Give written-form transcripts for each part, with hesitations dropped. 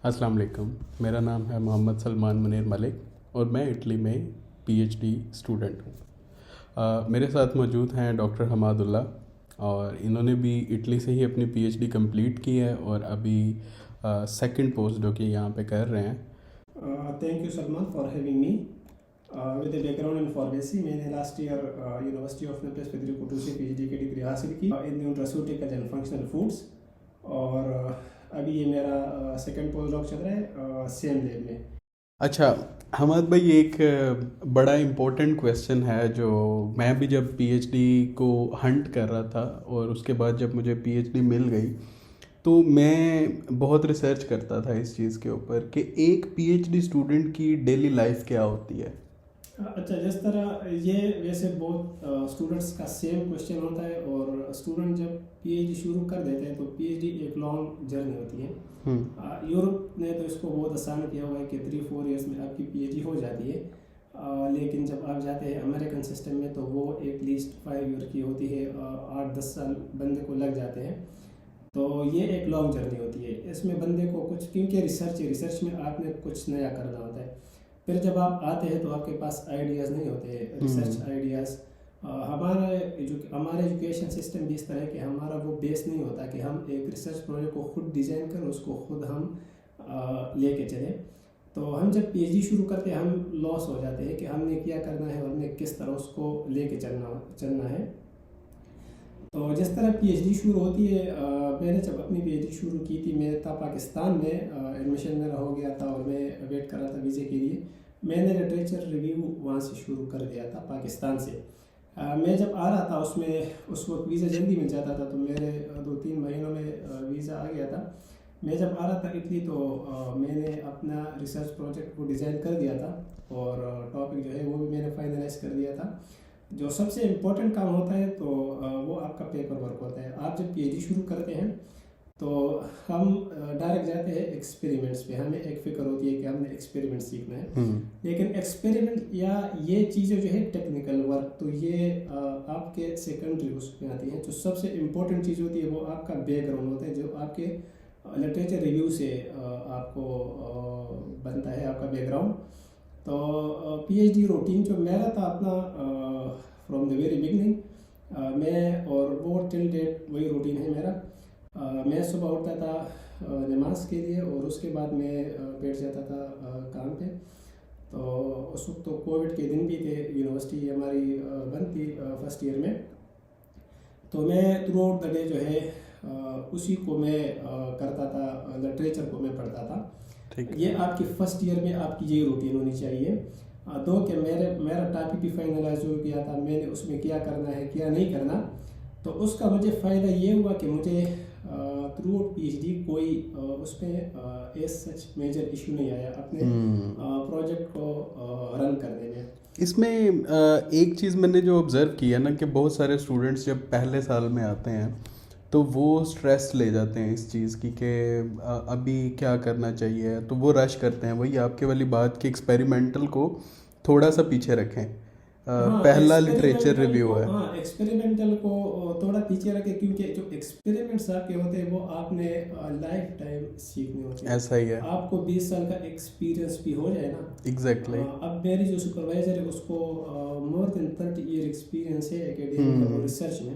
अस्सलाम वालेकुम। मेरा नाम है मोहम्मद सलमान मुनीर मलिक और मैं इटली में पीएचडी स्टूडेंट हूँ। मेरे साथ मौजूद हैं डॉक्टर हमादुल्ला और इन्होंने भी इटली से ही अपनी पीएचडी कंप्लीट की है और अभी सेकंड पोस्ट डॉक यहाँ पे कर रहे हैं। Thank you, Salman, for having me. With a background in pharmacy, मैंने last year university of Naples पेद्रिकोटू से पीएचडी की डिग्री हासिल की in nutraceutical and functional foods और अभी ये मेरा सेकंड पोस्ट डॉक चल रहा है सेम लैब में। अच्छा हमाद भाई, एक बड़ा इम्पोर्टेंट क्वेश्चन है जो मैं भी जब पीएचडी को हंट कर रहा था और उसके बाद जब मुझे पीएचडी मिल गई तो मैं बहुत रिसर्च करता था इस चीज़ के ऊपर कि एक पीएचडी स्टूडेंट की डेली लाइफ क्या होती है। अच्छा, जिस तरह ये वैसे बहुत स्टूडेंट्स का सेम क्वेश्चन होता है और स्टूडेंट जब पीएचडी शुरू कर देते हैं तो पीएचडी एक लॉन्ग जर्नी होती है। यूरोप ने तो इसको बहुत आसान किया हुआ है कि 3-4 ईयर्स में आपकी पीएचडी हो जाती है। लेकिन जब आप जाते हैं अमेरिकन सिस्टम में तो वो एटलीस्ट 5 ईयर की होती है। 8-10 साल बंदे को लग जाते हैं। तो ये एक लॉन्ग जर्नी होती है। इसमें बंदे को कुछ, क्योंकि रिसर्च में आपने कुछ नया करना होता है। फिर जब आप आते हैं तो आपके पास आइडियाज़ नहीं होते, रिसर्च आइडियाज़। हमारा एजुकेशन सिस्टम भी इस तरह है कि हमारा वो बेस नहीं होता कि हम एक रिसर्च प्रोजेक्ट को खुद डिज़ाइन करें, उसको खुद हम लेके चलें। तो हम जब पीएचडी शुरू करते हैं हम लॉस हो जाते हैं कि हमने क्या करना है और हमने किस तरह उसको लेके चलना है। तो जिस तरह पीएचडी शुरू होती है, मैंने जब अपनी पीएचडी शुरू की थी मैं था पाकिस्तान में, एडमिशन मेरा हो गया था और मैं वेट कर रहा था वीज़े के लिए। मैंने लिटरेचर रिव्यू वहाँ से शुरू कर दिया था पाकिस्तान से। मैं जब आ रहा था उस वक्त वीज़ा जल्दी मिल जाता था तो मेरे 2-3 महीनों में वीज़ा आ गया था। मैं जब आ रहा था इटली तो मैंने अपना रिसर्च प्रोजेक्ट को डिज़ाइन कर दिया था और टॉपिक जो है वो भी मैंने फाइनलाइज कर दिया था। जो सबसे इम्पोर्टेंट काम होता है तो वो आपका पेपर वर्क होता है। आप जब पीएचडी शुरू करते हैं तो हम डायरेक्ट जाते हैं एक्सपेरिमेंट्स पे। हमें एक फ़िक्र होती है कि हमने एक्सपेरिमेंट सीखना है, लेकिन एक्सपेरिमेंट या ये चीज़ें जो है टेक्निकल वर्क तो ये आपके सेकेंडरी उसमें आती हैं। जो सबसे इम्पोर्टेंट चीज़ होती है वो आपका बैकग्राउंड होता है, जो आपके लिटरेचर रिव्यू से आपको बनता है आपका बैकग्राउंड। तो पीएचडी रूटीन जो मेरा था अपना फ्रॉम द वेरी बिगनिंग, मैं और वो टिल डेट वही रूटीन है मेरा। मैं सुबह उठता था नमाज के लिए और उसके बाद मैं बैठ जाता था काम पे। तो उस वक्त तो कोविड के दिन भी थे, यूनिवर्सिटी हमारी बंद थी फर्स्ट ईयर में। तो मैं थ्रू आउट द डे जो है उसी को मैं करता था, लिटरेचर को मैं पढ़ता था। ये आपकी फर्स्ट ईयर में आपकी ये रूटीन होनी चाहिए। दो कि मेरा टॉपिक भी फाइनलाइज हो गया था, मैंने उसमें क्या करना है क्या नहीं करना। तो उसका मुझे फ़ायदा ये हुआ कि मुझे थ्रू आउट पीएचडी कोई उसमें एज सच मेजर इशू नहीं आया अपने प्रोजेक्ट को रन करने में। इसमें एक चीज़ मैंने जो ऑब्ज़र्व किया ना कि बहुत सारे स्टूडेंट्स जब पहले साल में आते हैं तो वो स्ट्रेस ले जाते हैं इस चीज़ की कि अभी क्या करना चाहिए, तो वो रश करते हैं। वही आपके वाली बात कि एक्सपेरिमेंटल को थोड़ा सा पीछे रखें। पहला लिटरेचर रिव्यू है। हाँ, एक्सपेरिमेंटल को थोड़ा पीछे रखें क्योंकि जो एक्सपेरिमेंट्स आपके होते हैं वो आपने लाइफ टाइम सीखने होते हैं। ऐसा ही है। आपको 20 साल का एक्सपीरियंस भी हो जाए ना। एग्जैक्टली। अब मेरी जो सुपरवाइजर है उसको मोर देन 30 ईयर एक्सपीरियंस है एकेडमिक और रिसर्च में।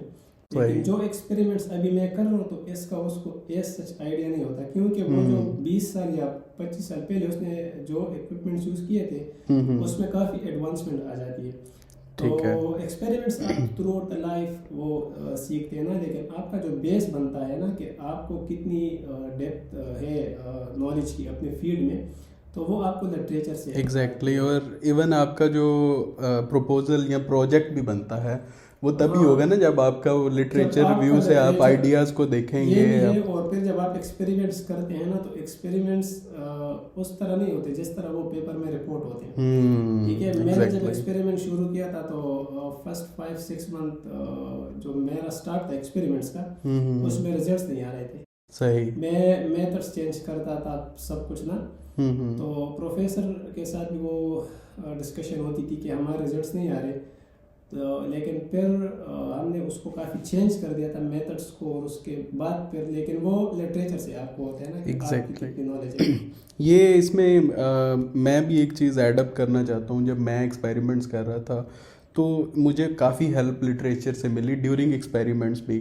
लेकिन जो एक्सपेरिमेंट्स अभी मैं कर रहा हूँ तो इसका उसको एज सच आइडिया नहीं होता क्योंकि वो जो 20 साल या 25 साल पहले उसने जो इक्विपमेंट्स यूज़ किए थे उसमें काफ़ी एडवांसमेंट आ जाती है। तो एक्सपेरिमेंट्स आप थ्रू आउट द लाइफ वो सीखते हैं ना, लेकिन आपका जो बेस बनता है ना कि आपको कितनी डेप्थ है नॉलेज की अपने फील्ड में, तो वो आपको लिटरेचर से एग्जैक्टली। और इवन आपका जो प्रपोजल या प्रोजेक्ट भी बनता है वो तभी होगा ना जब आपका वो लिटरेचर रिव्यू से आप आइडियाज़ को देखेंगे। और फिर जब आप एक्सपेरिमेंट्स करते हैं ना तो एक्सपेरिमेंट्स उस तरह नहीं होते जिस तरह वो पेपर में रिपोर्ट होते हैं। ठीक है, मैंने जब एक्सपेरिमेंट शुरू किया था तो फर्स्ट 5-6 मंथ जो मेरा स्टार्ट था एक्सपेरिमेंट्स का उसमें रिजल्ट्स नहीं आ रहे थे। सही। मैं मेथड्स चेंज करता था सब कुछ ना। तो प्रोफेसर के साथ भी वो डिस्कशन होती थी कि हमारे रिजल्ट्स नहीं आ रहे। तो लेकिन फिर हमने उसको काफ़ी चेंज कर दिया था मेथड्स को, और उसके बाद फिर लेकिन वो लिटरेचर से आपको होता है ना कि आपकी एग्जैक्टली कितनी नॉलेज है। ये इसमें मैं भी एक चीज़ ऐडअप करना चाहता हूँ। जब मैं एक्सपेरिमेंट्स कर रहा था तो मुझे काफ़ी हेल्प लिटरेचर से मिली ड्यूरिंग एक्सपेरिमेंट्स भी,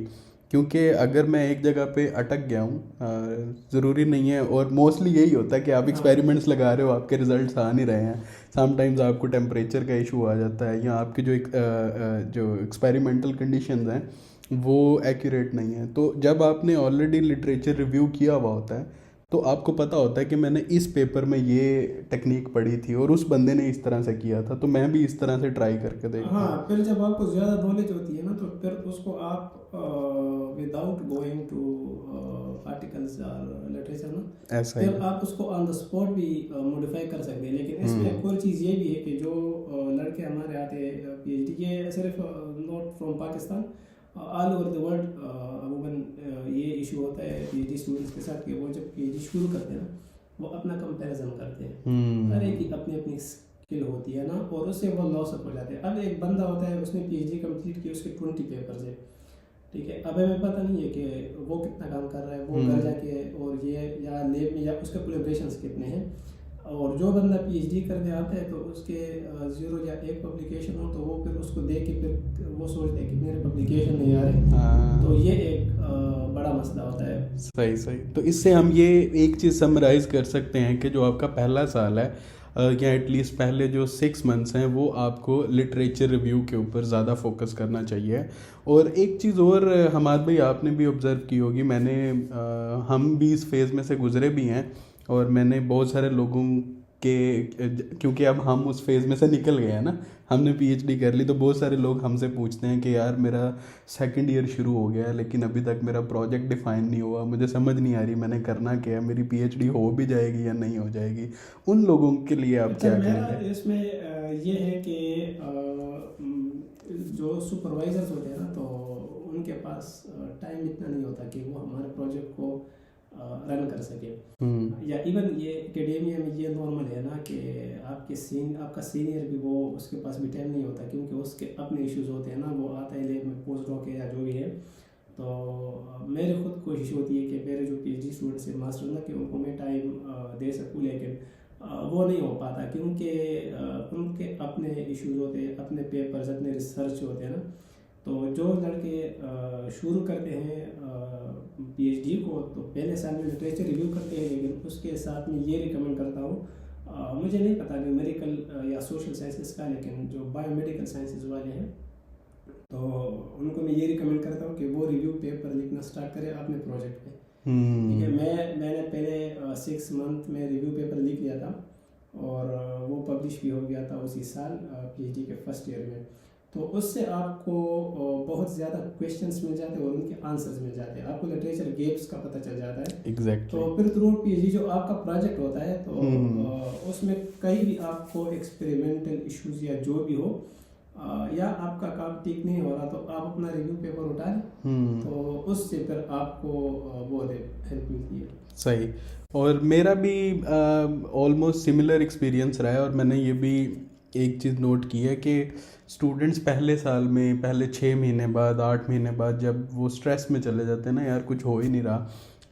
क्योंकि अगर मैं एक जगह पे अटक गया हूँ, ज़रूरी नहीं है, और मोस्टली यही होता है कि आप हाँ एक्सपेरिमेंट्स लगा रहे हो, आपके रिजल्ट्स आ नहीं रहे हैं, समटाइम्स आपको टेम्परेचर का इशू आ जाता है, या आपके जो एक्सपेरिमेंटल कंडीशंस हैं वो एक्यूरेट नहीं है। तो जब आपने ऑलरेडी लिटरेचर रिव्यू किया हुआ होता है तो आपको पता होता है कि मैंने इस पेपर में ये टेक्निक पढ़ी थी और उस बंदे ने इस तरह से किया था, तो मैं भी इस तरह से ट्राई करके देखता हाँ, हूँ। फिर जब आपको ज़्यादा नॉलेज होती है ना तो फिर उसको आप विदाउट गोइंग टू आर्टिकल्स और लिटरेचर ना, ऐसा ही। फिर आप उसको ऑन द स्पॉट भी मॉडिफाई कर सकते हैं। लेकिन इसमें एक और चीज़ ये भी है कि जो लड़के हमारे आते हैं पीएचडी, ये सिर्फ not from Pakistan, all over the world अमूमन ये इशू होता है पीएचडी स्टूडेंट्स के साथ कि वो जब पीएचडी शुरू करते हैं ना, वो अपना कंपैरिजन करते हैं, हर एक की अपनी अपनी स्किल होती है ना, और उससे वो लॉस हो जाते हैं। अब एक बंदा होता है, उसने पीएचडी कंप्लीट की, उसके 20 पेपर्स है, ठीक है, अब हमें पता नहीं है कि वो कितना काम कर रहा है, वो घर जाके और ये या लैब में या उसके कोलैबोरेशंस कितने हैं। और जो बंदा पीएचडी करने आता है तो उसके 0 या 1 पब्लिकेशन हो तो वो फिर उसको देख के फिर वो सोचते हैं कि मेरे पब्लिकेशन नहीं आ रहे, तो ये एक बड़ा मसला होता है। सही सही। तो इससे हम ये एक चीज़ समराइज़ कर सकते हैं कि जो आपका पहला साल है, या एटलीस्ट पहले जो 6 मंथ्स हैं, वो आपको लिटरेचर रिव्यू के ऊपर ज़्यादा फोकस करना चाहिए। और एक चीज़ और हमाद भाई आपने भी ऑब्ज़र्व की होगी, हम भी इस फेज़ में से गुज़रे भी हैं, और मैंने बहुत सारे लोगों क्योंकि अब हम उस फेज़ में से निकल गए हैं ना, हमने पीएचडी कर ली, तो बहुत सारे लोग हमसे पूछते हैं कि यार मेरा सेकंड ईयर शुरू हो गया है लेकिन अभी तक मेरा प्रोजेक्ट डिफाइन नहीं हुआ, मुझे समझ नहीं आ रही मैंने करना क्या है, मेरी पीएचडी हो भी जाएगी या नहीं हो जाएगी। उन लोगों के लिए आप अच्छा, क्या मेरा कहेंगे? इसमें ये है कि जो सुपरवाइजर्स होते हैं ना, तो उनके पास टाइम इतना नहीं होता कि वो हमारे प्रोजेक्ट को रन कर सके। या इवन ये एकेडेमिया में ये नॉर्मल है ना कि आपका सीनियर भी, वो उसके पास भी टाइम नहीं होता क्योंकि उसके अपने इश्यूज होते हैं ना, वो आता है लैब में पोस्ट डॉक है या जो भी है। तो मेरी खुद कोशिश होती है कि मेरे जो पीएचडी स्टूडेंट्स हैं मास्टर ना, कि उनको मैं टाइम दे सकूँ, लेकिन वो नहीं हो पाता क्योंकि उनके अपने इश्यूज होते हैं, अपने पेपर्स, अपने रिसर्च होते हैं ना। तो जो लड़के शुरू करते हैं पीएचडी को, तो पहले साल में लिटरेचर रिव्यू करते हैं, लेकिन उसके साथ में ये रिकमेंड करता हूँ, मुझे नहीं पता न्यूमेरिकल या सोशल साइंसेस का, लेकिन जो बायोमेडिकल साइंसेस वाले हैं तो उनको मैं ये रिकमेंड करता हूँ कि वो रिव्यू पेपर लिखना स्टार्ट करें अपने प्रोजेक्ट पे। ठीक है, मैंने पहले 6 मंथ में रिव्यू पेपर लिख लिया था, और वो पब्लिश भी हो गया था उसी साल पीएचडी के फर्स्ट ईयर में। तो उससे आपको बहुत ज़्यादा क्वेश्चंस मिल जाते हैं और उनके आंसर्स मिल जाते हैं, आपको लिटरेचर गैप्स का पता चल जाता है। एग्जैक्टली। तो फिर थ्रू पीएचडी जो आपका प्रोजेक्ट होता है, तो उसमें कहीं भी आपको एक्सपेरिमेंटल इश्यूज या जो भी हो, या आपका काम ठीक नहीं हो रहा, तो आप अपना रिव्यू पेपर उठा लें, तो उससे फिर आपको बहुत हेल्प मिलती है। सही। और मेरा भी ऑलमोस्ट सिमिलर एक्सपीरियंस रहा है, और मैंने ये भी एक चीज़ नोट की है कि स्टूडेंट्स पहले साल में, पहले 6 महीने बाद, 8 महीने बाद जब वो स्ट्रेस में चले जाते हैं ना, यार कुछ हो ही नहीं रहा,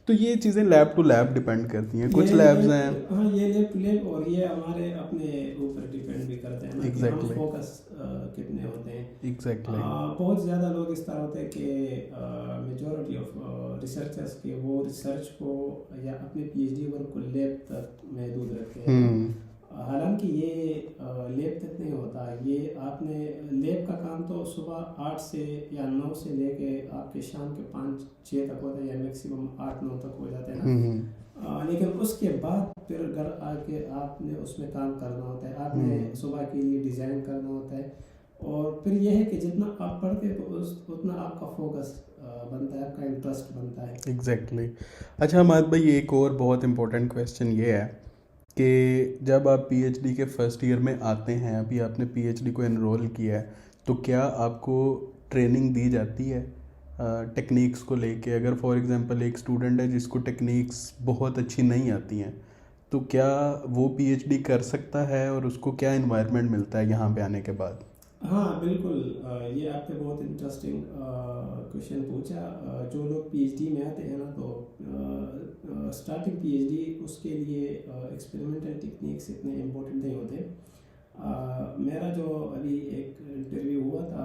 तो ये चीज़ें लैब टू लैब डिपेंड करती हैं। कुछ लैब्स हैं। हाँ, ये लैब टू लैब, और ये हमारे अपने ऊपर डिपेंड भी करते हैं ना कि हम Exactly. फोकस कितने होते हैं। एग्जैक्टली। बहुत ज़्यादा लोग इस तरह होते हैं कि मेजॉरिटी ऑफ रिसर्चर्स के वो रिसर्च को या अपने पीएचडी वर्क को लैब तक महदूद रखते हैं। हालांकि ये लैब तक नहीं होता, ये आपने लैब का काम तो सुबह 8 से या 9 से लेके आपके शाम के 5-6 तक होता है, या मैक्सिमम 8-9 तक हो जाता है ना। लेकिन उसके बाद फिर घर आके आपने उसमें काम करना होता है, आपने सुबह के लिए डिज़ाइन करना होता है, और फिर यह है कि जितना आप पढ़ते हैं तो उतना आपका फोकस बनता है, आपका इंटरेस्ट बनता है। एग्जैक्टली। अच्छा हमाद भाई, एक और बहुत इम्पोर्टेंट क्वेश्चन ये है कि जब आप पीएचडी के फर्स्ट ईयर में आते हैं, अभी आपने पीएचडी को एनरोल किया है, तो क्या आपको ट्रेनिंग दी जाती है टेक्निक्स को लेके? अगर फॉर एग्जांपल एक स्टूडेंट है जिसको टेक्निक्स बहुत अच्छी नहीं आती हैं, तो क्या वो पीएचडी कर सकता है, और उसको क्या इन्वायरमेंट मिलता है यहाँ पे आने के बाद? हाँ बिल्कुल, ये आपने बहुत इंटरेस्टिंग क्वेश्चन पूछा। जो लोग पीएचडी में आते हैं ना, तो स्टार्टिंग पीएचडी उसके लिए एक्सपेरिमेंटल टेक्निक्स इतने इम्पोर्टेंट नहीं होते। मेरा जो अभी एक इंटरव्यू हुआ था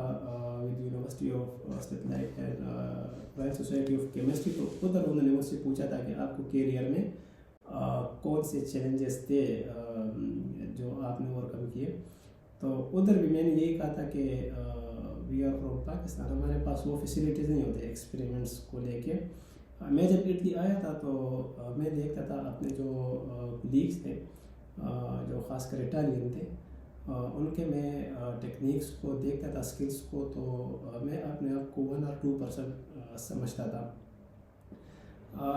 विद यूनिवर्सिटी ऑफ स्टेटलाइट and royal society of chemistry, तो उधर उन्होंने मुझसे पूछा था कि आपको करियर में कौन से चैलेंजेस थे जो आपने ओवरकम किए। तो उधर भी मैंने यही कहा था कि वी आर फ्रॉम पाकिस्तान, हमारे पास वो फैसिलिटीज़ नहीं होते एक्सपेरिमेंट्स को लेके। मैं जब इटली आया था तो मैं देखता था अपने जो कलीग्स थे, जो ख़ासकर इटालियन थे, उनके मैं टेक्निक्स को देखता था, स्किल्स को, तो मैं अपने आप को 1 और 2% समझता था।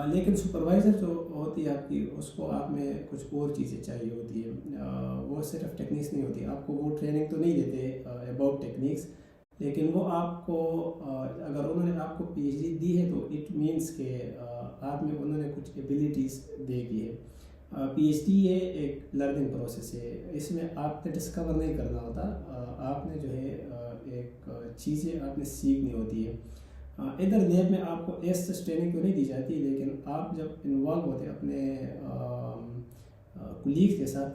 लेकिन सुपरवाइज़र जो होती है आपकी, उसको आप में कुछ और चीज़ें चाहिए होती है। वो सिर्फ टेक्निक्स नहीं होती, आपको वो ट्रेनिंग तो नहीं देते अबाउट टेक्निक्स, लेकिन वो आपको अगर उन्होंने आपको पीएचडी दी है तो इट मीन्स के आप में उन्होंने कुछ एबिलिटीज़ देखी है। पीएचडी ये एक लर्निंग प्रोसेस है, इसमें आपने डिस्कवर नहीं करना होता, आपने जो है एक चीज़ें आपने सीखनी होती है। इधर लैब में आपको एस ट्रेनिंग तो नहीं दी जाती, लेकिन आप जब इन्वॉल्व होते हैं अपने कुलीग के साथ,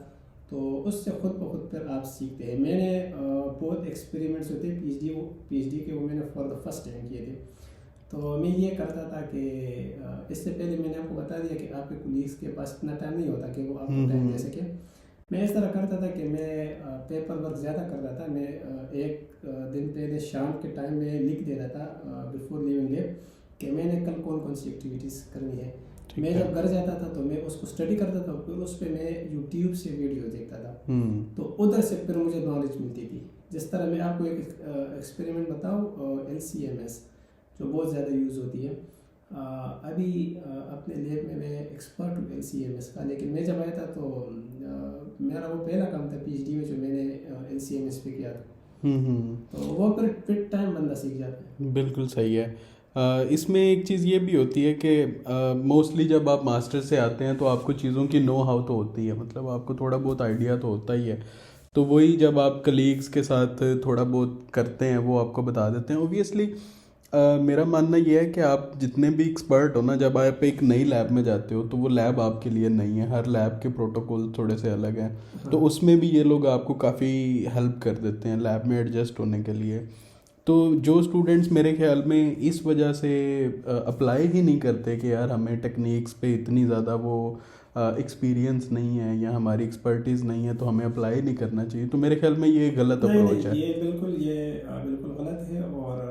तो उससे खुद ब खुद फिर आप सीखते हैं। मैंने बहुत एक्सपेरिमेंट्स होते हैं पीएचडी के, वो मैंने फॉर द फर्स्ट टाइम किए थे। तो मैं ये करता था कि इससे पहले मैंने आपको बता दिया कि आपके कुलीग्स के पास इतना टाइम नहीं होता कि वो आपको टाइम दे सके। मैं इस तरह करता था कि मैं पेपर वर्क ज़्यादा करता था। मैं एक दिन पहले शाम के टाइम में लिख देता था बिफोर लीविंग लैब कि मैंने कल कौन कौन सी एक्टिविटीज़ करनी है। मैं जब घर जाता था तो मैं उसको स्टडी करता था, फिर उस पर मैं यूट्यूब से वीडियो देखता था, तो उधर से फिर मुझे नॉलेज मिलती थी। जिस तरह मैं आपको एक एक्सपेरिमेंट बताऊँ, LCMS जो बहुत ज़्यादा यूज़ होती है। अभी अपने लैब में मैं एक्सपर्ट हूँ LCMS का, लेकिन मैं जब आया था तो मेरा वो पहला काम था पीएचडी में जो मैंने LCMS पे किया था। तो वो फिर टाइम बंदा सीख जाता है। बिल्कुल सही है। इसमें एक चीज़ ये भी होती है कि मोस्टली जब आप मास्टर से आते हैं तो आपको चीज़ों की नो हाउ तो होती है, मतलब आपको थोड़ा बहुत आइडिया तो होता ही है। तो वही जब आप कलीग्स के साथ थोड़ा बहुत करते हैं वो आपको बता देते हैं। ओबियसली मेरा मानना ये है कि आप जितने भी एक्सपर्ट हो ना, जब आप एक नई लैब में जाते हो तो वो लैब आपके लिए नहीं है, हर लैब के प्रोटोकॉल थोड़े से अलग हैं। तो उसमें भी ये लोग आपको काफ़ी हेल्प कर देते हैं लैब में एडजस्ट होने के लिए। तो जो स्टूडेंट्स मेरे ख्याल में इस वजह से अप्लाई ही नहीं करते कि यार हमें टेक्निक्स पे इतनी ज़्यादा वो एक्सपीरियंस नहीं है या हमारी एक्सपर्टीज़ नहीं है तो हमें अप्लाई नहीं करना चाहिए, तो मेरे ख्याल में ये गलत अप्रोच है। ये बिल्कुल गलत है, और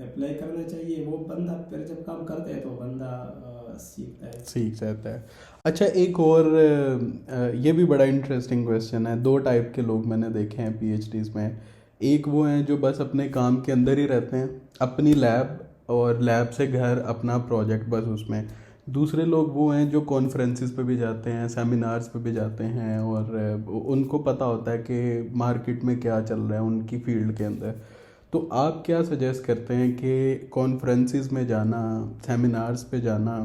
अप्लाई करना चाहिए। वो बंदा फिर जब काम करता है तो बंदा सीख जाता है। अच्छा, एक और ये भी बड़ा इंटरेस्टिंग क्वेश्चन है। दो टाइप के लोग मैंने देखे हैं पीएचडीज में। एक वो हैं जो बस अपने काम के अंदर ही रहते हैं, अपनी लैब और लैब से घर, अपना प्रोजेक्ट बस उसमें। दूसरे लोग वो हैं जो कॉन्फ्रेंसेस पे भी जाते हैं, सेमिनार्स पे भी जाते हैं, और उनको पता होता है कि मार्केट में क्या चल रहा है उनकी फील्ड के अंदर। तो आप क्या सजेस्ट करते हैं कि कॉन्फ्रेंसेस में जाना, सेमिनार्स पे जाना,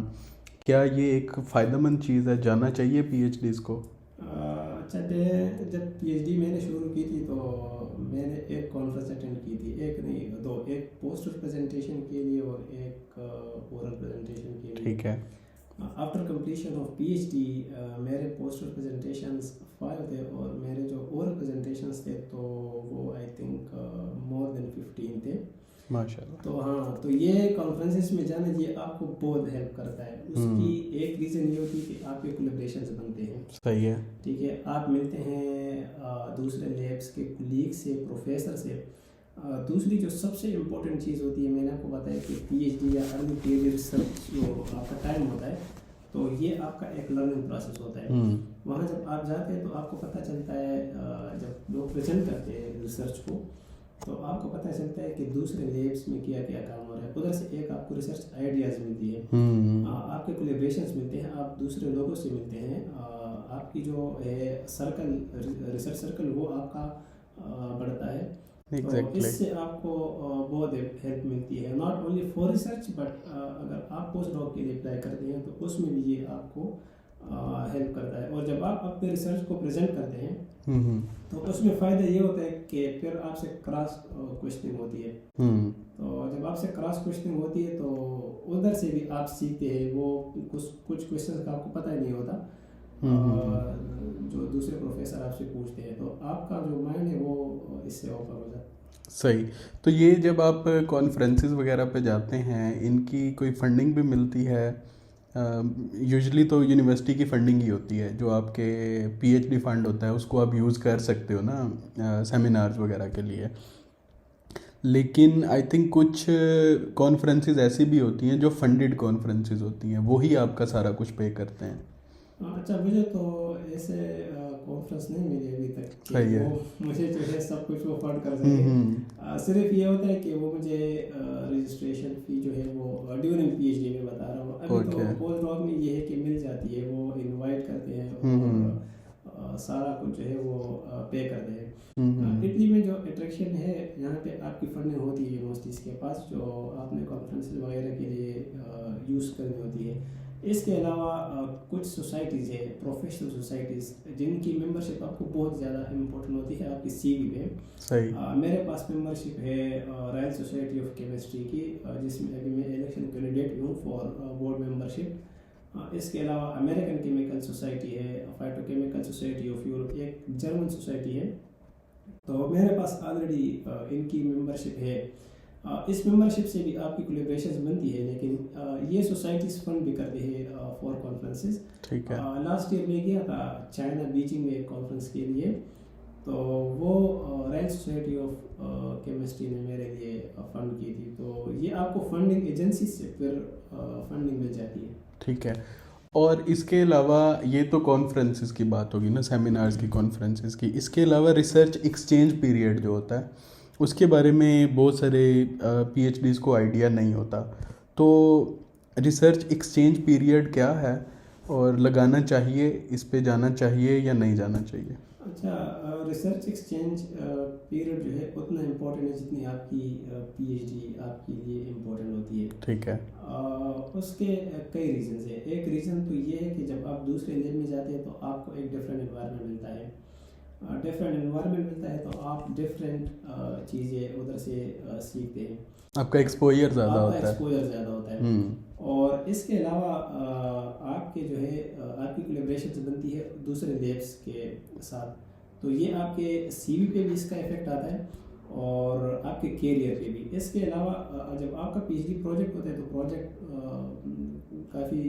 क्या ये एक फ़ायदेमंद चीज़ है, जाना चाहिए पीएचडीज़ को? अच्छा, मैं जब पीएचडी मैंने शुरू की थी तो मैंने एक कॉन्फ्रेंस अटेंड की थी, एक नहीं दो, एक पोस्टर प्रेजेंटेशन के लिए और एक ओरल प्रेजेंटेशन के लिए। ठीक है। आफ्टर कंप्लीशन ऑफ पीएचडी मेरे पोस्टर प्रेजेंटेशंस 5 थे, और मेरे जो ओरल प्रेजेंटेशंस थे तो वो आई थिंक मोर देन 15 थे। माशाल्लाह। तो हाँ, तो ये कॉन्फ्रेंसेस में जाना ये आपको बहुत हेल्प करता है। उसकी एक रीज़न ये होती है कि आपके कोलेब्रेशंस बनते हैं। सही है। ठीक है, आप मिलते हैं दूसरे लैब्स के कुलीग से, प्रोफेसर से। दूसरी जो सबसे इम्पोर्टेंट चीज़ होती है, मैंने आपको बताया कि पीएचडी या अर्ली पीएचडी रिसर्च जो आपका टाइम होता है, तो ये आपका एक लर्निंग प्रोसेस होता है। वहाँ जब आप जाते हैं तो आपको पता चलता है, जब लोग प्रेजेंट करते हैं रिसर्च को, तो आपको पता चलता है कि दूसरे लैब्स में क्या क्या काम हो रहा है। उधर से एक आपको रिसर्च आइडियाज़ मिलती है, आपके कोलेब्रेशंस मिलते हैं, आप दूसरे लोगों से मिलते हैं, आपकी जो है सर्कल, रिसर्च सर्कल, वो आपका बढ़ता है। तो इससे आपको बहुत हेल्प मिलती है, not only for research, but अगर आप पोस्ट डॉक के लिए अप्लाई करते हैं तो उसमें भी ये आपको हेल्प करता है। और जब आप अपने रिसर्च को प्रेजेंट करते हैं हम्म तो उसमें फ़ायदा ये होता है कि फिर आपसे क्रॉस क्वेश्चनिंग होती है। हम्म तो जब आपसे क्रॉस क्वेश्चनिंग होती है तो उधर से भी आप सीखते हैं। वो कुछ क्वेश्चन का आपको पता ही नहीं होता जो दूसरे प्रोफेसर आपसे पूछते हैं, तो आपका जो माइंड है वो इससे ओपन हो जाता है। सही। तो ये जब आप कॉन्फ्रेंसेस वगैरह पे जाते हैं, इनकी कोई फंडिंग भी मिलती है? यूजुअली तो यूनिवर्सिटी की फंडिंग ही होती है, जो आपके पीएचडी फंड होता है उसको आप यूज़ कर सकते हो ना सेमिनार्स वगैरह के लिए। लेकिन आई थिंक कुछ कॉन्फ्रेंसेस ऐसी भी होती हैं जो फंडेड कॉन्फ्रेंसेस होती हैं, वही आपका सारा कुछ पे करते हैं। अच्छा, मुझे तो ऐसे कॉन्फ्रेंस नहीं मिली अभी तक कि सही है। वो मुझे जो है सब कुछ वो फंड कर हम्म सके। हम्म सिर्फ ये होता है कि वो मुझे रजिस्ट्रेशन फ़ी जो है वो ड्यूरिंग पीएचडी में बता रहा हूँ। अभी तो ओके। पोस्ट डॉक में ये है कि मिल जाती है, वो इनवाइट करते हैं हम्म और सारा कुछ जो है वो पे करते हैं। हम्म इटली में जो अट्रैक्शन है, यहाँ पे आपकी फंडिंग होती है यूनिवर्सिटीज़ के पास, जो आपने कॉन्फ्रेंस वगैरह के लिए यूज़ करनी होती है। इसके अलावा कुछ सोसाइटीज़ है, प्रोफेशनल सोसाइटीज़, जिनकी मेंबरशिप आपको बहुत ज़्यादा इम्पोर्टेंट होती है आपकी सीवी में। सही। मेरे पास मेंबरशिप है रॉयल सोसाइटी ऑफ केमिस्ट्री की, जिसमें अभी मैं इलेक्शन कैंडिडेट हूँ फॉर बोर्ड मेंबरशिप। इसके अलावा अमेरिकन केमिकल सोसाइटी है, फाइटोकेमिकल सोसाइटी ऑफ यूरोप, एक जर्मन सोसाइटी है। तो मेरे पास ऑलरेडी इनकी मेंबरशिप है। इस मेंबरशिप से भी आपकी कोलेब्रेशन बनती है, लेकिन ये सोसाइटीज़ फंड भी करते हैं फॉर कॉन्फ्रेंसेस। ठीक है। लास्ट ईयर में गया था चाइना बीजिंग में एक कॉन्फ्रेंस के लिए, तो वो रॉयल सोसाइटी ऑफ केमिस्ट्री ने मेरे लिए फंड की थी। तो ये आपको फंडिंग एजेंसी से फिर फंडिंग मिल जाती है। ठीक है। और इसके अलावा ये तो कॉन्फ्रेंसेस की बात होगी ना, सेमिनार्स की, कॉन्फ्रेंसेस की। इसके अलावा रिसर्च एक्सचेंज पीरियड जो होता है, उसके बारे में बहुत सारे पीएचडीज़ को आइडिया नहीं होता। तो रिसर्च एक्सचेंज पीरियड क्या है, और लगाना चाहिए, इस पे जाना चाहिए या नहीं जाना चाहिए? अच्छा, रिसर्च एक्सचेंज पीरियड जो है उतना इम्पोर्टेंट है जितनी आपकी पीएचडी आपके लिए इम्पोर्टेंट होती है। ठीक है। उसके कई रीजंस है। एक रीज़न तो ये है कि जब आप दूसरे लैब में जाते हैं तो आपको एक डिफरेंट एनवायरनमेंट मिलता है। डिफरेंट एनवायरनमेंट मिलता है तो आप डिफरेंट चीज़ें उधर से सीखते हैं। आपका एक्सपोजर ज़्यादा आपका होता है। एक्सपोजर ज़्यादा होता है। और इसके अलावा आपके जो है आपकी कोलेब्रेशन बनती है दूसरे लैब्स के साथ, तो ये आपके सीवी पे भी इसका इफेक्ट आता है और आपके कैरियर पे भी। इसके अलावा जब आपका पीएचडी प्रोजेक्ट होता है तो प्रोजेक्ट काफ़ी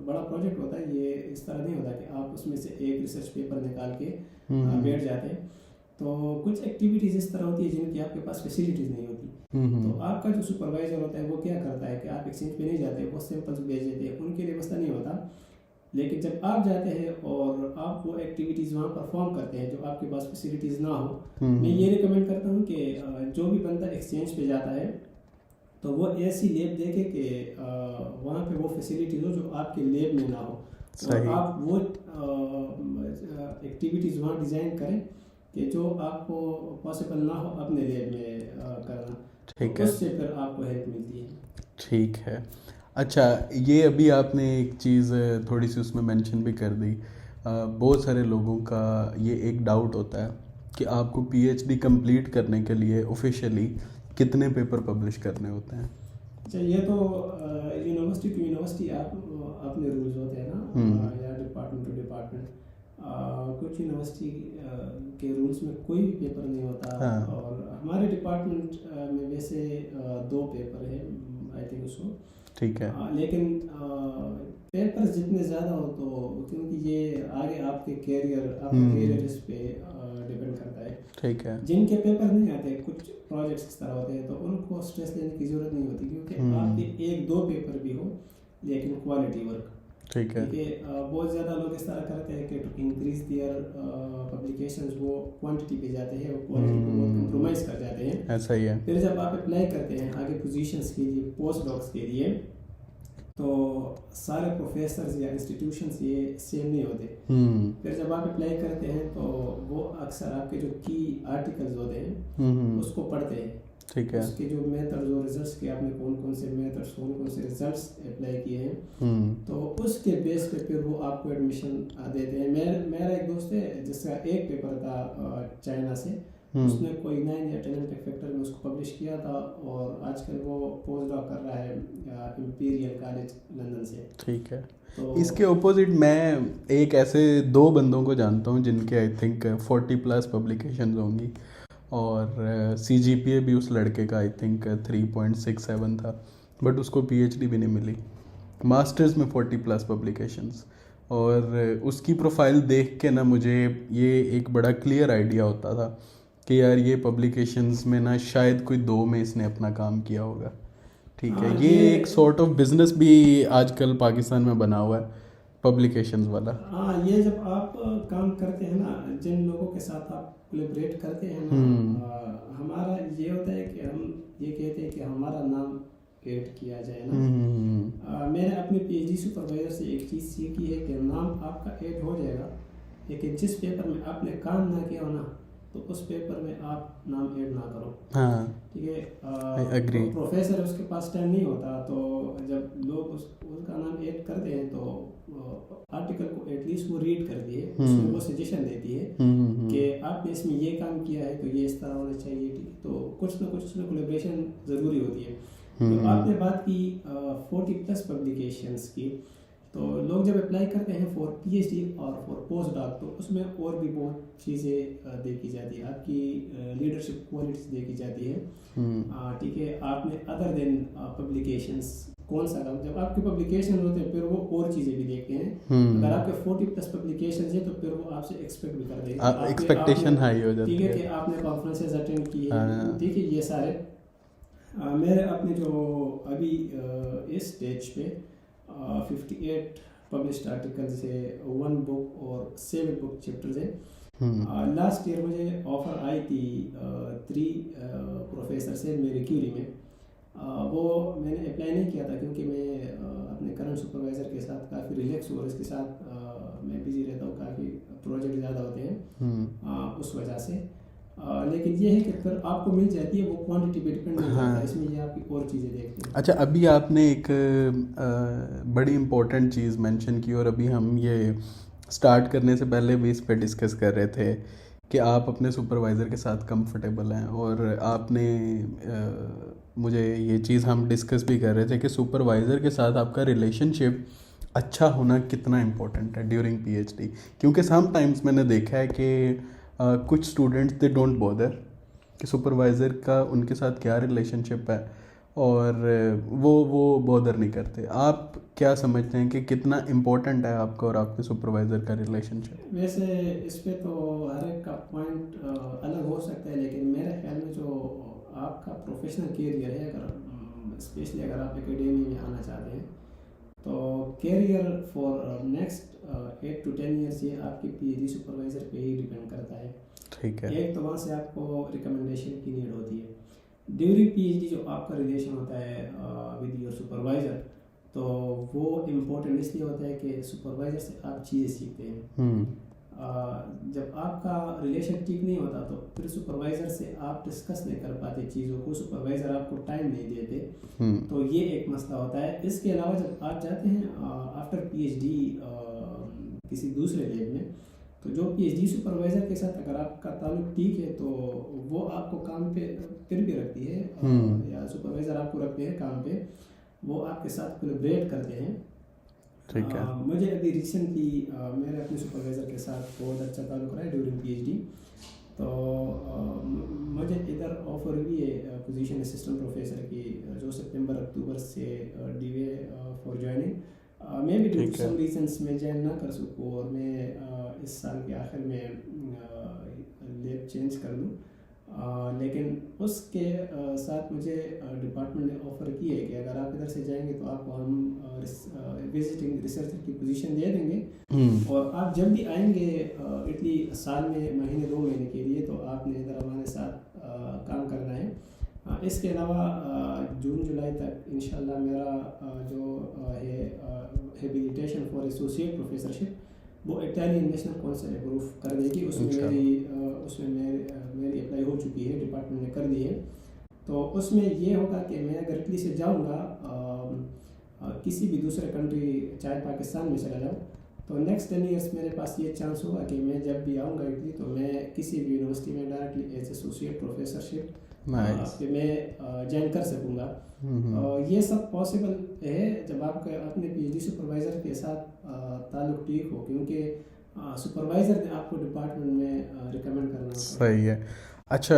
बड़ा प्रोजेक्ट होता है। ये इस तरह नहीं होता कि आप उसमें से एक रिसर्च पेपर निकाल के बैठ जाते हैं। तो कुछ एक्टिविटीज़ इस तरह होती है जिनकी आपके पास फैसिलिटीज़ नहीं होती। तो आपका जो सुपरवाइजर होता है वो क्या करता है कि आप एक्सचेंज पे नहीं जाते, वो सैंपल्स भेज देते हैं, उनके लिए मसला नहीं होता। लेकिन जब आप जाते हैं और आप वो एक्टिविटीज़ वहाँ परफॉर्म करते हैं जो आपके पास फैसिलिटीज़ ना हो, मैं ये रिकमेंड करता हूँ कि जो भी बंदा एक्सचेंज पे जाता है तो वो ऐसी लैब देखे कि वहाँ पे वो फैसिलिटीज़ हो जो आपके लैब में ना हो, और आप वो एक्टिविटीज़ वहाँ डिज़ाइन करें कि जो आपको पॉसिबल ना हो अपने लैब में करना। ठीक तो है। उससे फिर आपको हेल्प मिलती है। ठीक है। अच्छा, ये अभी आपने एक चीज़ थोड़ी सी उसमें मेंशन भी कर दी। बहुत सारे लोगों का ये एक डाउट होता है कि आपको पीएचडी कंप्लीट करने के लिए ऑफिशियली कितने पेपर पब्लिश करने होते हैं? अच्छा, ये तो यूनिवर्सिटी टू यूनिवर्सिटी आप अपने रूल्स होते हैं ना, या डिपार्टमेंट टू डिपार्टमेंट। कुछ यूनिवर्सिटी के रूल्स में कोई भी पेपर नहीं होता। हाँ। और हमारे डिपार्टमेंट में वैसे 2 पेपर है आई थिंक उसको। ठीक है। लेकिन पेपर्स जितने ज़्यादा हो तो, क्योंकि ये आगे आपके आपका कैरियर इस पे डिपेंड करता है। ठीक है। जिनके पेपर नहीं आते, कुछ प्रोजेक्ट्स इस तरह होते हैं, तो उनको स्ट्रेस लेने की ज़रूरत नहीं होती, क्योंकि आपके 1-2 पेपर भी हो लेकिन क्वालिटी वर्क। ठीक है। क्योंकि बहुत ज़्यादा लोग इस तरह करते हैं कि टू इंक्रीज देयर पब्लिकेशंस वो क्वांटिटी पे जाते हैं, वो क्वालिटी को बहुत कंप्रोमाइज़ कर जाते हैं। ऐसा ही है। फिर जब आप अप्लाई करते हैं आगे पोजीशंस के लिए, पोस्ट डॉक्स के लिए, तो सारे प्रोफेसर्स या इंस्टीट्यूशंस ये सेम नहीं होते। फिर जब आप अप्लाई करते हैं तो वो अक्सर आपके जो की आर्टिकल्स होते हैं उसको पढ़ते हैं। ठीक है। उसके जो मेथड्स और रिजल्ट्स के आपने कौन कौन से मेथड्स कौन कौन से रिजल्ट्स अप्लाई किए हैं, तो उसके बेस पे फिर वो आपको एडमिशन देते हैं। मेरा एक दोस्त है जिसका एक पेपर था चाइना से, उसने कोई 9 या 10 इम्पैक्ट फैक्टर में उसको पब्लिश किया था, और आजकल वो पोस्ट डॉक कर रहा है इंपीरियल कॉलेज लंदन से। ठीक है। तो इसके ऑपोजिट मैं एक ऐसे 2 बंदों को जानता हूँ जिनके आई थिंक 40+ पब्लिकेशंस होंगी, और CGPA भी उस लड़के का आई थिंक 3.67 था, बट उसको PhD भी नहीं मिली। मास्टर्स में 40+ पब्लिकेशंस, और उसकी प्रोफाइल देख के ना मुझे ये एक बड़ा क्लियर आइडिया होता था कि यार ये पब्लिकेशंस में ना शायद कोई 2 में इसने अपना काम किया होगा। ठीक है। ये एक सॉर्ट ऑफ बिजनेस भी आजकल पाकिस्तान में बना हुआ है, पब्लिकेशंस वाला। हाँ, ये जब आप काम करते हैं ना, जिन लोगों के साथ आप कोलैबोरेट करते हैं ना, हमारा ये होता है कि हम ये कहते हैं कि हमारा नाम ऐड किया जाए ना। मैंने अपने PhD सुपरवाइजर से एक चीज़ सीखी है कि नाम आपका ऐड हो जाएगा, लेकिन जिस पेपर में आपने काम ना किया हो ना, तो उस पेपर में आप नाम ऐड ना करो। हाँ, ठीक है। एग्री। प्रोफेसर उसके पास टाइम नहीं होता, तो जब लोग उसका नाम ऐड करते हैं तो आर्टिकल को एटलीस्ट वो रीड करती है, उसमें वो सजेशन देती है कि आपने इसमें ये काम किया है तो ये इस तरह होना चाहिए। ठीक है, तो कुछ ना कुछ उसमें कोलैबोरेशन ज़रूरी होती है। तो आपने बात की 40+ पब्लिकेशंस की, तो लोग जब अप्लाई करते हैं फॉर PhD और फॉर पोस्ट डॉक, तो उसमें और भी बहुत चीज़ें देखी जाती है। आपकी लीडरशिप क्वालिटीज देखी जाती है। ठीक है, आपने अदर देन पब्लिकेशंस कौन सा काम, जब आपके पब्लिकेशन होते हैं फिर वो और चीज़ें भी देखते हैं। अगर आपके 40+ पब्लिकेशन है तो फिर वो आपसे एक्सपेक्ट भी कर देंगे, एक्सपेक्टेशन हाई हो जाती है। ठीक है कि आपने कॉन्फ्रेंसेज अटेंड की है। ठीक है, ये सारे मेरे अपने जो अभी इस स्टेज पे 58 पब्लिश्ड आर्टिकल्स है, 1 बुक और 7 बुक चैप्टर्स है। लास्ट ईयर मुझे ऑफर आई थी 3 प्रोफेसर से मेरी क्यूरी में। वो मैंने अप्लाई नहीं किया था क्योंकि मैं अपने करंट सुपरवाइज़र के साथ काफ़ी रिलैक्स हूँ, और इसके साथ मैं बिजी रहता हूँ, काफ़ी प्रोजेक्ट ज़्यादा होते हैं उस वजह से। लेकिन ये है कि फिर आपको मिल जाती है, वो क्वांटिटी पे डिपेंड नहीं करता, इसमें ये आपकी और चीज़ें देखते हैं। अच्छा, अभी आपने एक बड़ी इम्पोर्टेंट चीज़ मेंशन की, और अभी हम ये स्टार्ट करने से पहले भी इस पे डिस्कस कर रहे थे कि आप अपने सुपरवाइज़र के साथ कंफर्टेबल हैं, और आपने मुझे ये चीज़ हम डिस्कस भी कर रहे थे कि सुपरवाइज़र के साथ आपका रिलेशनशिप अच्छा होना कितना इम्पोर्टेंट है ड्यूरिंग PhD। क्योंकि सम टाइम्स मैंने देखा है कि कुछ स्टूडेंट्स दे डोंट बॉदर कि सुपरवाइज़र का उनके साथ क्या रिलेशनशिप है, और वो बॉदर नहीं करते। आप क्या समझते हैं कि कितना इम्पोर्टेंट है आपका और आपके सुपरवाइज़र का रिलेशनशिप? वैसे इस पे तो हर एक का पॉइंट अलग हो सकता है, लेकिन मेरे ख्याल में जो आपका प्रोफेशनल कैरियर है, अगर स्पेशली अगर आप एकेडमी में आना चाहते हैं, तो career for next 8 to 10 years ये आपके PhD सुपरवाइज़र पे ही डिपेंड करता है। ठीक है। एक तो वहाँ से आपको रिकमेंडेशन की नीड होती है। ड्यूरिंग PhD जो आपका रिलेशन होता है विद योर सुपरवाइज़र, तो वो इम्पोर्टेंट इसलिए होता है कि सुपरवाइज़र से आप चीज़ें सीखते हैं। जब आपका रिलेशन ठीक नहीं होता तो फिर सुपरवाइज़र से आप डिस्कस नहीं कर पाते चीज़ों को, सुपरवाइज़र आपको टाइम नहीं देते, तो ये एक मसला होता है। इसके अलावा जब आप जाते हैं आफ्टर PhD किसी दूसरे लैब में, तो जो PhD सुपरवाइज़र के साथ अगर आपका ताल्लुक ठीक है तो वो आपको काम पे फिर भी रखती है, या सुपरवाइज़र आपको रखते हैं काम पे, वो आपके साथ कोलैबोरेट करते हैं। ठीक है। मुझे अभी रिसेंटली मेरे अपने सुपरवाइज़र के साथ बहुत अच्छा ताल्लुक रहा है ड्यूरिंग PhD। तो मुझे इधर ऑफर हुई है पोजीशन असिस्टेंट प्रोफेसर की, जो सितंबर-अक्टूबर से DA for joining. May be due to some reasons मैं ज्वाइन ना कर सकूँ, और मैं इस साल के आखिर में लैब चेंज कर दूँ। लेकिन उसके साथ मुझे डिपार्टमेंट ने ऑफ़र की है कि अगर आप इधर से जाएंगे तो आपको हम विजिटिंग रिसर्चर की पोजीशन दे देंगे, और आप जब भी आएंगे इटली साल में महीने 2 महीने के लिए, तो आपने इधर हमारे साथ काम करना है। इसके अलावा जून जुलाई तक इंशाल्लाह मेरा जो है हेबिलिटेशन फॉर एसोसिएट प्रोफेसरशिप वो इटालियन नेशनल काउंसिल अप्रूव कर देगी। उसमें मेरी अप्लाई हो चुकी है, डिपार्टमेंट ने कर दी है। तो उसमें ये होगा कि मैं अगर इटली से जाऊंगा किसी भी दूसरे कंट्री चाहे पाकिस्तान में चला जाऊँ, तो नेक्स्ट 10 ईयर्स मेरे पास ये चांस होगा कि मैं जब भी आऊँगा इटली तो मैं किसी भी यूनिवर्सिटी में directly as associate professorship nice. पे मैं ज्वाइन कर सकूँगा। ये सब पॉसिबल है जब आपका अपने पीएचडी सुपरवाइज़र के साथ ताल्लुक ठीक हो, क्योंकि सुपरवाइज़र ने आपको डिपार्टमेंट में रिकमेंड करना होता है। सही है। अच्छा,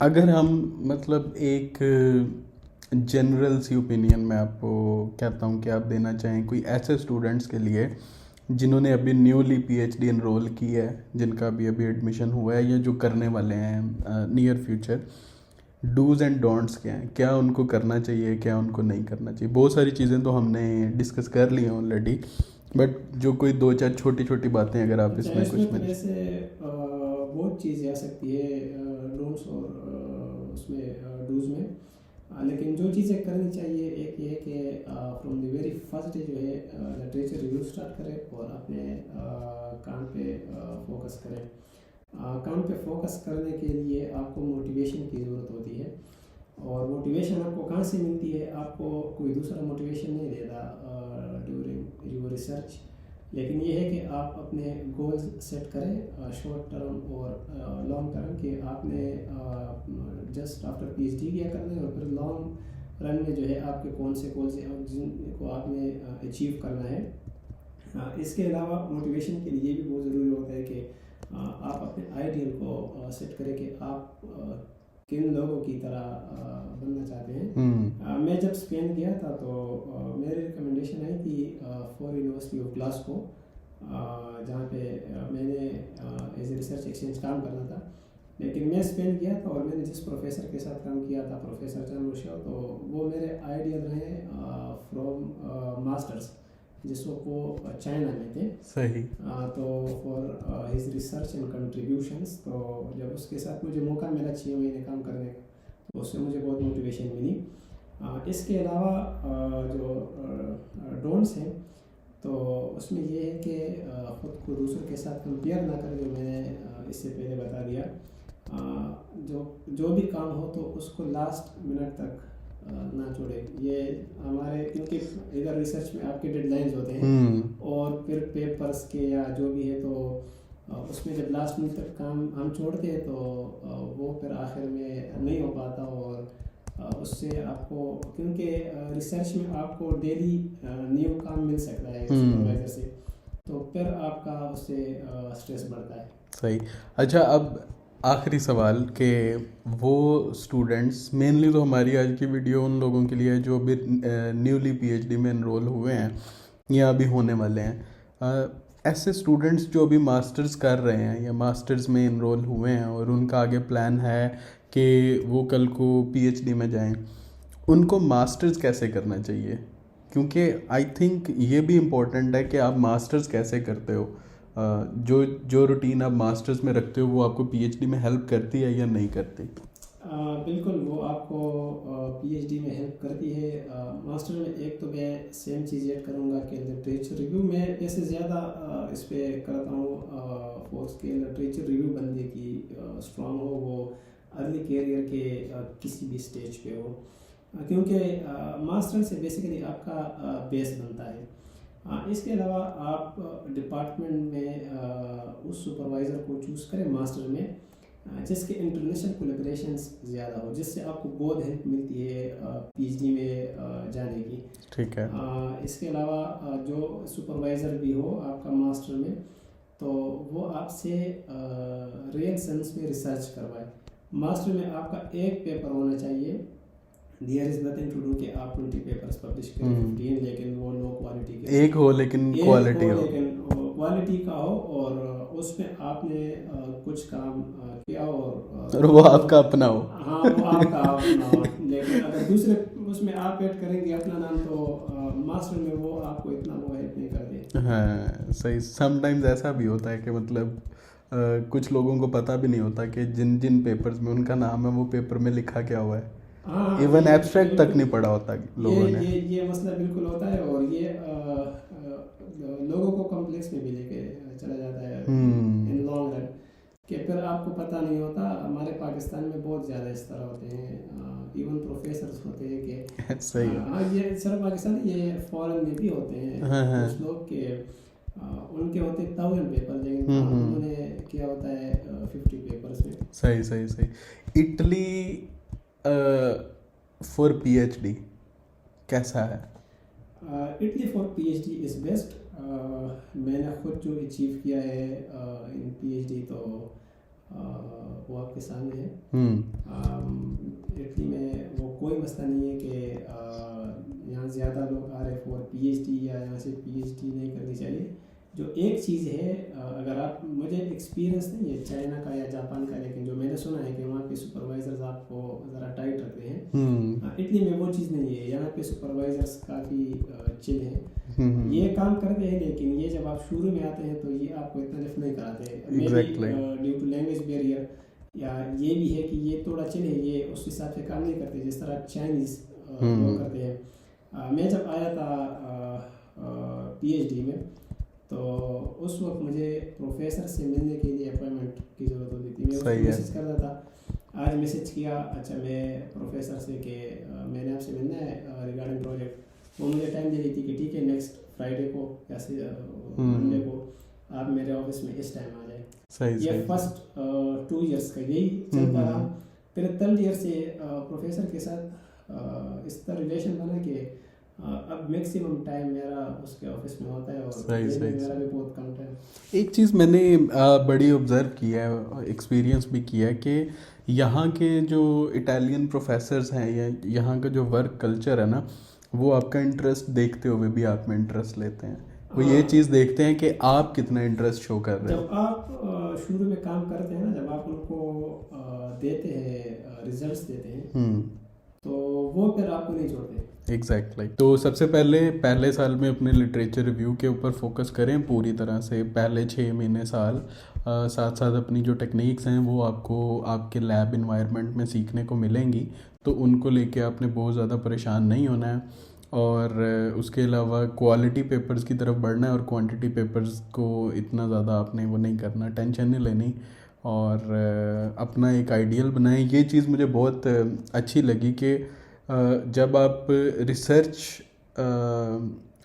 अगर हम मतलब एक जनरल सी ओपिनियन में आपको कहता हूँ कि आप देना चाहें कोई ऐसे स्टूडेंट्स के लिए जिन्होंने अभी न्यूली पीएचडी एनरोल की है, जिनका अभी अभी एडमिशन हुआ है या जो करने वाले हैं near future, dos and don'ts क्या हैं, क्या उनको करना चाहिए, क्या उनको नहीं करना चाहिए? बहुत सारी चीज़ें तो हमने डिस्कस कर ली हैं ऑलरेडी, बट जो कोई दो चार छोटी छोटी बातें अगर आप अच्छा, इसमें इसमें कुछ तो में। वैसे बहुत चीज़ें आ सकती है डोंट्स और उसमें डूज में। लेकिन जो चीज़ें करनी चाहिए, एक ये है कि from the very first day जो है लिटरेचर रिव्यू स्टार्ट करें और अपने काम पे फोकस करें। काम पे फोकस करने के लिए आपको मोटिवेशन की ज़रूरत होती है, और मोटिवेशन आपको कहाँ से मिलती है? आपको कोई दूसरा मोटिवेशन नहीं देता ड्यूरिंग योर रिसर्च, लेकिन ये है कि आप अपने गोल्स सेट करें शॉर्ट टर्म और लॉन्ग टर्म के। आपने जस्ट आफ्टर पीएचडी किया करना है, और फिर लॉन्ग रन में जो है आपके कौन से गोल्स हैं जिनको आपने अचीव करना है। इसके अलावा मोटिवेशन के लिए ये भी बहुत ज़रूरी होता है कि आप अपने आइडियल को सेट करें कि आप किन लोगों की तरह बनना चाहते हैं। मैं जब स्पेन गया था तो मेरी रिकमेंडेशन आई थी फॉर यूनिवर्सिटी ऑफ ग्लासगो, जहाँ पे मैंने एज ए रिसर्च एक्सचेंज काम करना था। लेकिन मैं स्पेन गया था और मैंने जिस प्रोफेसर के साथ काम किया था, प्रोफेसर जॉन रूशो, तो वो मेरे आइडियल रहे फ्रॉम मास्टर्स, जिस वक्त वो चाइना में थे। सही। तो for his research and contributions, तो जब उसके साथ मुझे मौका मिला 6 महीने काम करने का, तो उससे मुझे बहुत मोटिवेशन मिली। इसके अलावा जो डोंट्स हैं, तो उसमें ये है कि ख़ुद को दूसरों के साथ कंपेयर ना करें, जो मैंने इससे पहले बता दिया। जो भी काम हो तो उसको लास्ट मिनट तक ना छोड़े। ये हमारे, क्योंकि इधर रिसर्च में आपके डेडलाइंस होते हैं और फिर पेपर्स के या जो भी है, तो उसमें जब लास्ट मिनट तक काम हम छोड़ते हैं तो वो फिर आखिर में नहीं हो पाता, और उससे आपको, क्योंकि रिसर्च में आपको डेली न्यू काम मिल सकता है सुपरवाइजर से, तो फिर आपका उससे स्ट्रेस बढ़ता है। सही। अच्छा, अब आखिरी सवाल कि वो स्टूडेंट्स, मेनली तो हमारी आज की वीडियो उन लोगों के लिए है जो अभी न्यूली पीएचडी में एनरोल हुए हैं या अभी होने वाले हैं, ऐसे स्टूडेंट्स जो अभी मास्टर्स कर रहे हैं या मास्टर्स में एनरोल हुए हैं और उनका आगे प्लान है कि वो कल को पीएचडी में जाएं, उनको मास्टर्स कैसे करना चाहिए? क्योंकि आई थिंक ये भी इम्पोर्टेंट है कि आप मास्टर्स कैसे करते हो, जो रूटीन आप मास्टर्स में रखते हो वो आपको पीएचडी में हेल्प करती है या नहीं करती? बिल्कुल, वो आपको पीएचडी में हेल्प करती है। मास्टर में एक तो मैं सेम चीज़ ऐड करूँगा कि लिटरेचर रिव्यू में ऐसे ज़्यादा इस पर करता हूँ फोर्स के लिटरेचर रिव्यू बंदे की स्ट्रॉन्ग हो, वो अर्ली कैरियर के किसी भी स्टेज पे हो, क्योंकि मास्टर से बेसिकली आपका बेस बनता है। इसके अलावा आप डिपार्टमेंट में उस सुपरवाइज़र को चूज़ करें मास्टर में जिसके इंटरनेशनल कोलैबोरेशंस ज़्यादा हो, जिससे आपको बहुत हेल्प मिलती है पीएचडी में जाने की। ठीक है। इसके अलावा जो सुपरवाइज़र भी हो आपका मास्टर में, तो वो आपसे रियल सेंस में रिसर्च करवाए। मास्टर में आपका एक पेपर होना चाहिए। There is nothing to do कि आप 20 पेपर्स पब्लिश करें, 15, लेकिन वो लो क्वालिटी के, एक हो लेकिन क्वालिटी हो, लेकिन क्वालिटी का हो, और उसमें आपने कुछ काम किया और वो आपका अपना हो। हाँ, वो आपका अपना हो। लेकिन अगर दूसरे उसमें आप ऐड करेंगे अपना नाम, तो मास्टर में वो आपको इतना वो हेल्प नहीं करते। हाँ सही। समटाइम्स ऐसा भी होता है कि मतलब कुछ लोगों को पता भी नहीं होता कि जिन जिन पेपर्स में उनका नाम है वो पेपर में लिखा क्या हुआ है। हाँ, इवन एब्स्ट्रैक्ट तक नहीं पढ़ा होता लोगों ने। ये मसला बिल्कुल होता है, और ये लोगों को कॉम्प्लेक्स में भी लेके चला जाता है इन लॉन्ग रन, कि फिर आपको पता नहीं होता। हमारे पाकिस्तान में बहुत ज़्यादा इस तरह होते हैं, इवन प्रोफेसर्स होते हैं कि सही है। हाँ, ये सिर्फ पाकिस्तान, ये फॉरेन में भी होते हैं हाँ हाँ। कुछ लोग के उनके होते 1000 पेपर, लेकिन उन्होंने किया होता है 50 पेपर्स में। सही सही सही। इटली फॉर पीएचडी कैसा है? Italy for PhD is best. मैंने खुद जो अचीव किया है इन पीएचडी, तो वो आपके सामने है। इटली में वो कोई मसला नहीं है कि यहाँ ज़्यादा लोग आ रहे फॉर पीएचडी या यहाँ से पीएचडी नहीं करनी चाहिए। जो एक चीज़ है, अगर आप, मुझे एक्सपीरियंस नहीं है चाइना का या जापान का, लेकिन जो मैंने सुना है कि वहाँ पे सुपरवाइजर्स आपको ज़रा टाइट रखते हैं। इटली में वो चीज़ नहीं है, यहाँ पे सुपरवाइजर्स काफ़ी चिल हैं, ये काम करते हैं, लेकिन ये जब आप शुरू में आते हैं तो ये आपको इतना लिफ्ट नहीं कराते, ड्यू टू लैंग्वेज बैरियर, या ये भी है कि ये थोड़ा चिल है, ये उस हिसाब से काम नहीं करते जिस तरह चाइनीज़ लोग करते हैं। मैं जब आया था पीएचडी में, तो उस वक्त मुझे प्रोफेसर से मिलने के लिए अपॉइंटमेंट की ज़रूरत होती थी। मैं उसको मैसेज कर रहा था, आज मैसेज किया, अच्छा मैं प्रोफेसर से कि मैंने आपसे मिलना है रिगार्डिंग प्रोजेक्ट। वो मुझे टाइम दे रही थी कि ठीक है, नेक्स्ट फ्राइडे को या मंडे को आप मेरे ऑफिस में इस टाइम आ जाए। ये फर्स्ट 2 इयर्स का यही चलता रहा। फिर 3rd ईयर से प्रोफेसर के साथ इस तरह रिलेशन बना कि अब मैक्सिमम टाइम मेरा उसके ऑफिस में होता है, और मेरा भी बहुत कम टाइम। एक चीज़ मैंने बड़ी ऑब्ज़र्व किया है, एक्सपीरियंस भी किया है कि यहाँ के जो इटालियन प्रोफेसर्स हैं या यहाँ का जो वर्क कल्चर है ना, वो आपका इंटरेस्ट देखते हुए भी आप में इंटरेस्ट लेते हैं। वो ये चीज़ देखते हैं कि आप कितना इंटरेस्ट शो कर रहे हो। जब आप शुरू में काम करते हैं ना, जब आप उनको देते हैं, रिजल्ट्स देते हैं, तो वो फिर आपको नहीं छोड़ते। एग्जैक्टली। तो सबसे पहले साल में अपने लिटरेचर रिव्यू के ऊपर फोकस करें पूरी तरह से, पहले 6 महीने साल, साथ साथ अपनी जो टेक्निक्स हैं वो आपको आपके लैब इन्वायरमेंट में सीखने को मिलेंगी, तो उनको लेके आपने बहुत ज़्यादा परेशान नहीं होना है। और उसके अलावा क्वालिटी पेपर्स की तरफ बढ़ना है, और क्वांटिटी पेपर्स को इतना ज़्यादा आपने वो नहीं करना, टेंशन नहीं लेनी, और अपना एक आइडियल बनाएं। ये चीज़ मुझे बहुत अच्छी लगी कि जब आप रिसर्च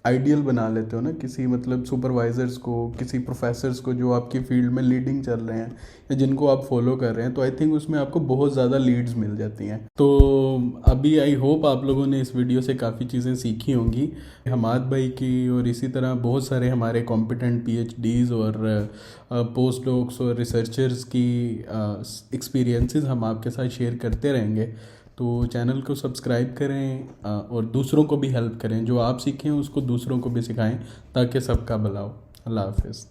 आइडियल बना लेते हो ना किसी, मतलब सुपरवाइज़र्स को, किसी प्रोफेसर्स को जो आपकी फील्ड में लीडिंग चल रहे हैं या जिनको आप फॉलो कर रहे हैं, तो आई थिंक उसमें आपको बहुत ज़्यादा लीड्स मिल जाती हैं। तो अभी आई होप आप लोगों ने इस वीडियो से काफ़ी चीज़ें सीखी होंगी हमाद भाई की, और इसी तरह बहुत सारे हमारे कॉम्पिटेंट पीएचडीज़ और पोस्ट डॉक्स और रिसर्चर्स की एक्सपीरियंसेस हम आपके साथ शेयर करते रहेंगे। तो चैनल को सब्सक्राइब करें और दूसरों को भी हेल्प करें, जो आप सीखें उसको दूसरों को भी सिखाएं, ताकि सबका भला हो। अल्लाह हाफिज़।